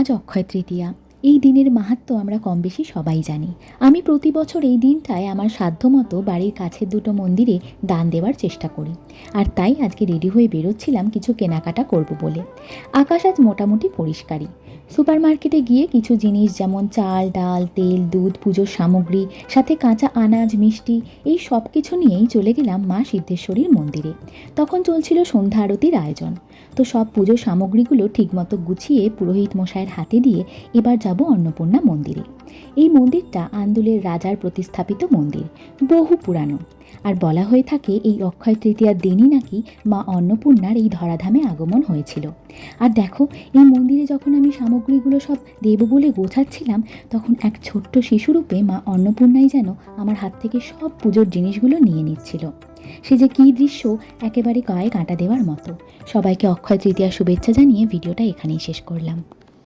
আজ অক্ষয় তৃতীয়া। এই দিনের মাহাত্ম্য আমরা কম বেশি সবাই জানি। আমি প্রতি বছর এই দিনটায় আমার সাধ্যমতো বাড়ির কাছের দুটো মন্দিরে দান দেওয়ার চেষ্টা করি। আর তাই আজকে রেডি হয়ে বেরোচ্ছিলাম কিছু কেনাকাটা করব বলে। আকাশ আজ মোটামুটি পরিষ্কারই। সুপার মার্কেটে গিয়ে কিছু জিনিস যেমন চাল, ডাল, তেল, দুধ, পুজোর সামগ্রী, সাথে কাঁচা আনাজ, মিষ্টি, এই সব কিছু নিয়েই চলে গেলাম মা সিদ্ধেশ্বরীর মন্দিরে। তখন চলছিল সন্ধ্যা আরতির আয়োজন। তো সব পুজোর সামগ্রীগুলো ঠিকমতো গুছিয়ে পুরোহিত মশাইয়ের হাতে দিয়ে এবার যাব অন্নপূর্ণা মন্দিরে। এই মন্দিরটা আন্দুলের রাজার প্রতিস্থাপিত মন্দির, বহু পুরানো। আর বলা হয়ে থাকে এই অক্ষয় তৃতীয়ার দিনই নাকি মা অন্নপূর্ণার এই ধরাধামে আগমন হয়েছিল। আর দেখো, এই মন্দিরে যখন আমি সামগ্রীগুলো সব দেব বলে গোছাচ্ছিলাম, তখন এক ছোট্ট শিশুরূপে মা অন্নপূর্ণাই যেন আমার হাত থেকে সব পুজোর জিনিসগুলো নিয়ে নিচ্ছিল। সে যে কী দৃশ্য, একেবারে গায়ে কাঁটা দেওয়ার মতো। সবাইকে অক্ষয় তৃতীয়ার শুভেচ্ছা জানিয়ে ভিডিওটা এখানেই শেষ করলাম।